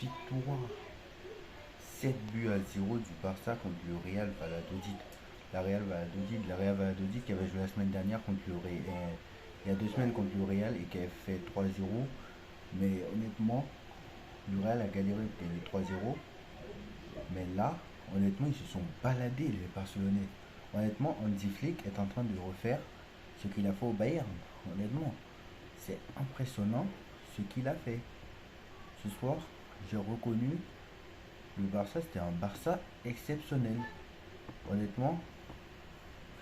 victoire 7 buts à 0 du Barça contre le Real Valladolid. La Real Valladolid qui avait joué la semaine dernière contre le Real, il y a 2 semaines contre le Real et qui avait fait 3-0. Mais honnêtement, le Real a galéré pour gagner 3-0. Mais là, honnêtement, ils se sont baladés les Barcelonais. Honnêtement, Hansi Flick est en train de refaire ce qu'il a fait au Bayern. Honnêtement, c'est impressionnant ce qu'il a fait. Ce soir, j'ai reconnu le Barça, c'était un Barça exceptionnel. Honnêtement,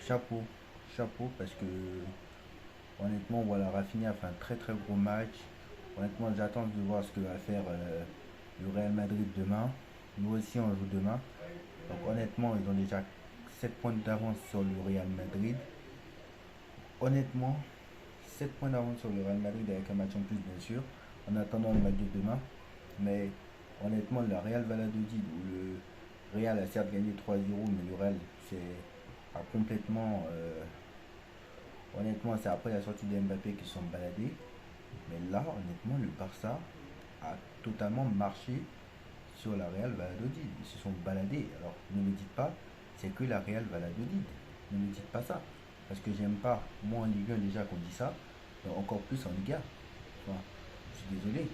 chapeau. Chapeau parce que, honnêtement, voilà, Rafinha a fait un très très gros match. Honnêtement, j'attends de voir ce que va faire le Real Madrid demain. Nous aussi, on joue demain. Donc, honnêtement, ils ont déjà 7 points d'avance sur le Real Madrid. Honnêtement, 7 points d'avance sur le Real Madrid avec un match en plus, bien sûr, en attendant le match de demain. Mais honnêtement, le Real Valladolid, où le Real a certes gagné 3-0, mais le Real a complètement. Honnêtement, c'est après la sortie de Mbappé qu'ils sont baladés. Mais là, honnêtement, le Barça a totalement marché sur la Real Valladolid. Ils se sont baladés. Alors, ne me dites pas, c'est que la Real Valladolid. Ne me dites pas ça. Parce que j'aime pas, moi en Ligue 1 déjà qu'on dit ça, mais encore plus en Ligue 1. Enfin, je suis désolé.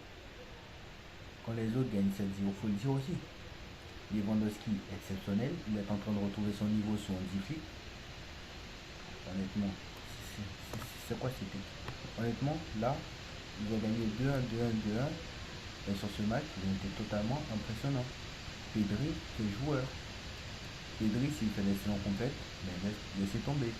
Quand les autres gagnent 7-0, il faut le dire aussi. Lewandowski, exceptionnel. Il est en train de retrouver son niveau sous Hansi Flick. Honnêtement, c'est quoi c'était? Honnêtement, là, ils ont gagné 2-1, 2-1, 2-1. Et sur ce match, ils ont été totalement impressionnants. Pedri, quel joueur. Pedri, s'il fait des saisons complètes, mais laissez tomber.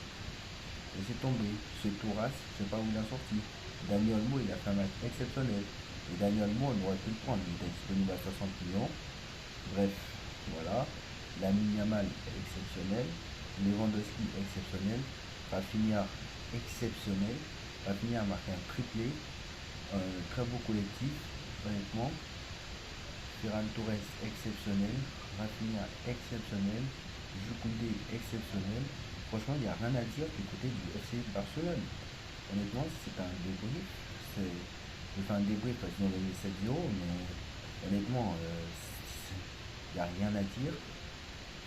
Laissez tomber. Ce Touras, je ne sais pas où il a sorti. Dani Olmo, il a fait un match exceptionnel. Et Dani Olmo, on aurait pu le prendre. Il était disponible à 60 millions. Bref, voilà. Lamine Yamal, exceptionnel. Lewandowski, exceptionnel. Rafinha, exceptionnel. Rafinha a marqué un triplé. Un très beau collectif, honnêtement. Ferran Torres, exceptionnel. Rafinha, exceptionnel. Jules Koundé, exceptionnel. Franchement, il n'y a rien à dire du côté du FC Barcelone. Honnêtement, c'est un débrief. Je fais un débrief parce qu'ils ont gagné 7-0, mais honnêtement, il n'y a rien à dire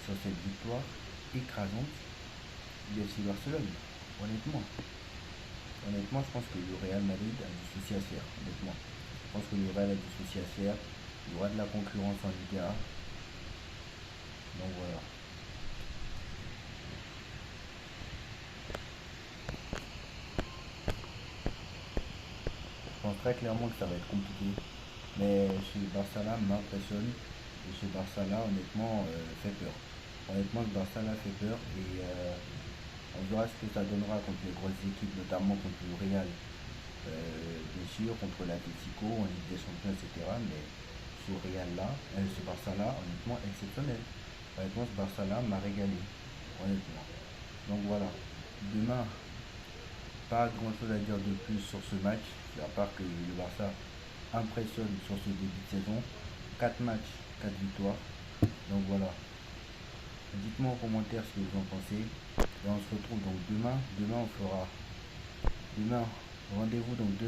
sur cette victoire écrasante du FC Barcelone. Honnêtement. Honnêtement, je pense que le Real Madrid a du souci à se faire. Honnêtement. Je pense que le Real a du souci à se faire. Il y aura de la concurrence en Liga. Donc voilà. Je pense très clairement que ça va être compliqué. Mais ce Barça-là m'impressionne. Et ce Barça-là, honnêtement, fait peur. Honnêtement, ce Barça-là fait peur. Et on verra ce que ça donnera contre les grosses équipes, notamment contre le Real. Bien sûr, contre l'Atlético, en Ligue des Champions, etc. Mais ce Real-là, ce Barça-là, honnêtement, exceptionnel. Honnêtement, ce Barça-là m'a régalé. Honnêtement. Donc voilà. Demain, pas grand chose à dire de plus sur ce match, à part que le Barça impressionne sur ce début de saison. 4 matchs, 4 victoires. Donc voilà. Dites-moi en commentaire ce que vous en pensez. Et on se retrouve donc demain. Demain, on fera. Demain, rendez-vous donc demain.